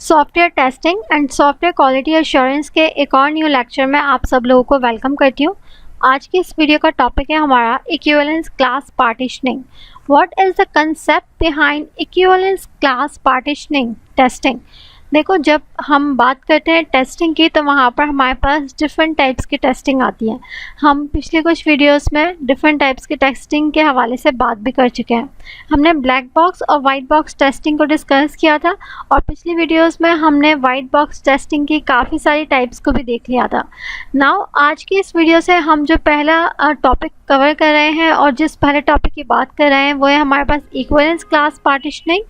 Software testing and software quality assurance के एक और न्यू लेक्चर में आप सब लोगों को वेलकम करती हूँ। आज की इस वीडियो का टॉपिक है हमारा equivalence class partitioning. What is the concept behind equivalence class partitioning testing. देखो, जब हम बात करते हैं टेस्टिंग की तो वहाँ पर हमारे पास डिफरेंट टाइप्स की टेस्टिंग आती है। हम पिछले कुछ वीडियोस में डिफरेंट टाइप्स की टेस्टिंग के हवाले से बात भी कर चुके हैं। हमने ब्लैक बॉक्स और वाइट बॉक्स टेस्टिंग को डिस्कस किया था और पिछली वीडियोस में हमने वाइट बॉक्स टेस्टिंग की काफ़ी सारी टाइप्स को भी देख लिया था। नाउ आज की इस वीडियो से हम जो पहला टॉपिक कवर कर रहे हैं और जिस पहले टॉपिक की बात कर रहे हैं वो है हमारे पास इक्विवेलेंस क्लास पार्टीशनिंग,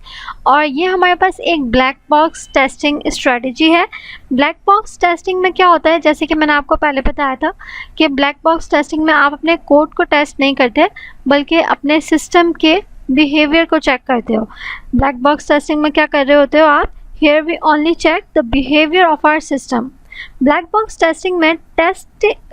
और ये हमारे पास एक ब्लैक बॉक्स टेस्टिंग स्ट्रेटजी है। ब्लैक बॉक्स टेस्टिंग में क्या होता है, जैसे कि मैंने आपको पहले बताया था कि ब्लैक बॉक्स टेस्टिंग में आप अपने कोड को टेस्ट नहीं करते बल्कि अपने सिस्टम के बिहेवियर को चेक करते हो। ब्लैक बॉक्स टेस्टिंग में क्या कर रहे होते हो आप, here we only check the behaviour of our system. Black box testing में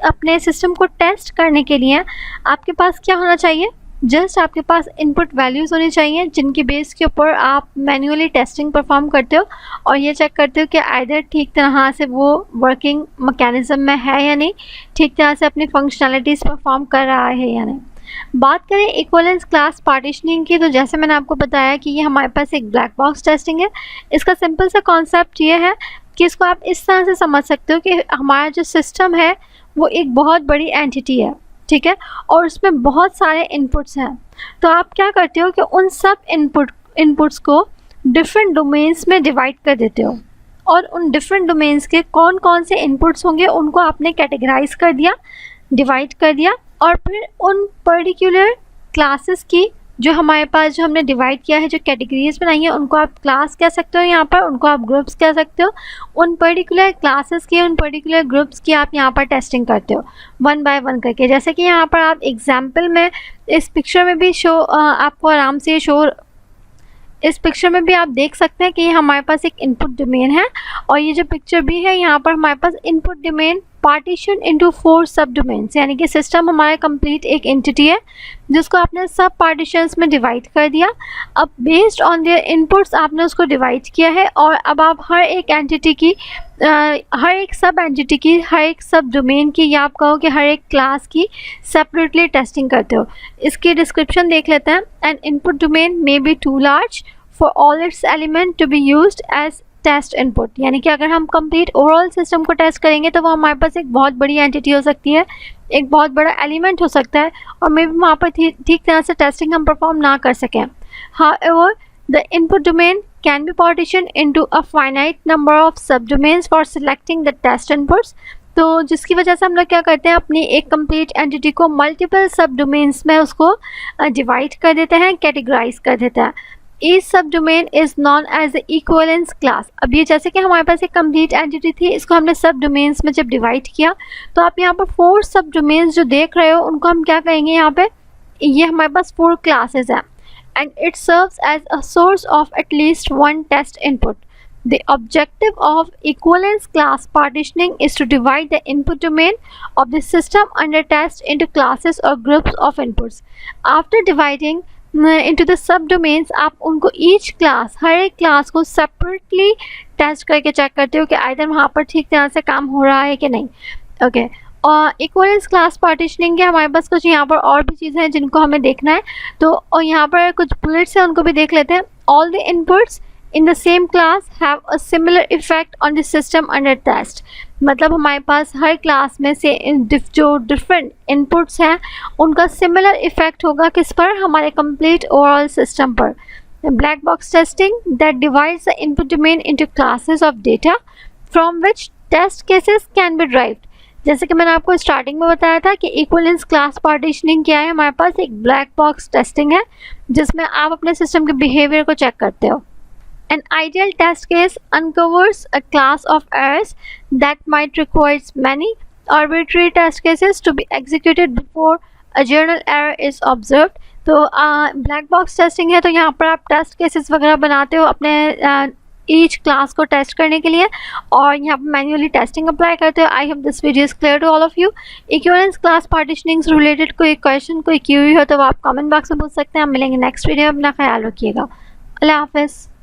अपने सिस्टम को टेस्ट करने के लिए आपके पास क्या होना चाहिए, जस्ट आपके पास इनपुट वैल्यूज़ होनी चाहिए जिनकी बेस के ऊपर आप मैन्युअली टेस्टिंग परफॉर्म करते हो और ये चेक करते हो कि आइदर ठीक तरह से वो वर्किंग मैकेनिज्म में है या नहीं, ठीक तरह से अपनी फंक्शनैलिटीज़ परफॉर्म कर रहा है या नहीं। बात करें इक्विवेलेंस क्लास पार्टीशनिंग की, तो जैसे मैंने आपको बताया कि ये हमारे पास एक ब्लैक बॉक्स टेस्टिंग है। इसका सिंपल सा कॉन्सेप्ट ये है कि इसको आप इस तरह से समझ सकते हो कि हमारा जो सिस्टम है वो एक बहुत बड़ी एंटिटी है, ठीक है, और उसमें बहुत सारे इनपुट्स हैं। तो आप क्या करते हो कि उन सब इनपुट्स को डिफरेंट डोमेन्स में डिवाइड कर देते हो और उन डिफरेंट डोमेन्स के कौन कौन से इनपुट्स होंगे उनको आपने कैटेगराइज कर दिया, डिवाइड कर दिया, और फिर उन पर्टिकुलर क्लासेस की जो हमारे पास जो हमने डिवाइड किया है, जो कैटेगरीज बनाई है, उनको आप क्लास कह सकते हो, यहाँ पर उनको आप ग्रुप्स कह सकते हो। उन पर्टिकुलर क्लासेस की, उन पर्टिकुलर ग्रुप्स की आप यहाँ पर टेस्टिंग करते हो वन बाय वन करके। जैसे कि यहाँ पर आप एग्जाम्पल में इस पिक्चर में भी आपको आराम से इस पिक्चर में भी आप देख सकते हैं कि ये हमारे पास एक इनपुट डोमेन है और ये जो पिक्चर भी है यहाँ पर हमारे पास input domain partition into 4 sub domains, यानी कि सिस्टम हमारा कंप्लीट एक एंटिटी है जिसको आपने सब पार्टीशंस में डिवाइड कर दिया। अब बेस्ड ऑन देयर इनपुट्स आपने उसको डिवाइड किया है और अब आप हर एक एंटिटी की हर एक सब एंटिटी की, हर एक सब डोमेन की, या आप कहो कि हर एक क्लास की सेपरेटली टेस्टिंग करते हो। इसकी डिस्क्रिप्शन देख लेते हैं। An input domain may be too large for all its element to be used as test input, यानी कि अगर हम कंप्लीट ओवरऑल सिस्टम को टेस्ट करेंगे तो वो हमारे पास एक बहुत बड़ी एंटिटी हो सकती है, एक बहुत बड़ा एलिमेंट हो सकता है और मे बी वहाँ पर ठीक तरह से टेस्टिंग हम परफॉर्म ना कर सकें। However the input domain can be partitioned into a finite number of subdomains for selecting the test inputs। तो जिसकी वजह से हम लोग क्या करते हैं, अपनी एक कंप्लीट एंटिटी को मल्टीपल सब डोमेन्स में उसको डिवाइड कर देते हैं, कैटेगराइज कर देते हैं। Each sub domain is known as a equivalence class. अब ये जैसे कि हमारे पास एक कंप्लीट एंटिटी थी, इसको हमने सब डोमेन्स में जब डिवाइड किया तो आप यहाँ पर 4 सब डोमेन्स जो देख रहे हो उनको हम क्या कहेंगे, यहाँ पे ये हमारे पास 4 क्लासेस हैं and it serves as a source of at least one test input. The objective of equivalence class partitioning is to divide the input domain of the system under test into classes or groups of inputs. After dividing into the subdomains, आप उनको each class, हर एक class को separately test करके check करते हो कि either वहाँ पर ठीक तरह से काम हो रहा है कि नहीं। ओके, और इक्विवेलेंस क्लास पार्टीशनिंग के हमारे पास कुछ यहाँ पर और भी चीज़ें हैं जिनको हमें देखना है, तो और यहाँ पर कुछ बुलेट्स हैं उनको भी देख लेते हैं। All the inputs in the same class have a similar effect on the system under test. मतलब हमारे पास हर क्लास में से जो डिफरेंट इनपुट्स हैं उनका सिमिलर इफेक्ट होगा किस पर, हमारे कंप्लीट ओवरऑल सिस्टम पर। Black box testing that divides the input domain into classes of data from which test cases can be derived. जैसे कि मैंने आपको स्टार्टिंग में बताया था कि इक्विवेलेंस क्लास पार्टीशनिंग क्या है, हमारे पास एक ब्लैक बॉक्स टेस्टिंग है जिसमें आप अपने सिस्टम के बिहेवियर को चेक करते हो। An ideal test case uncovers a class of errors that might require many arbitrary test cases to be executed before a journal error is observed। तो black box testing है तो यहाँ पर आप टेस्ट केसेस वगैरह बनाते हो अपने ईच क्लास को टेस्ट करने के लिए और यहाँ पर मैन्युअली टेस्टिंग अप्लाई करते हो। I hope this video is clear to all of you. Equivalence class partitioning से रिलेटेड कोई क्वेश्चन, कोई क्यूरी हो तो आप कमेंट बॉक्स में पूछ सकते हैं। हम मिलेंगे नेक्स्ट वीडियो में। अपना ख्याल रखिएगा। अल्लाह हाफिज़।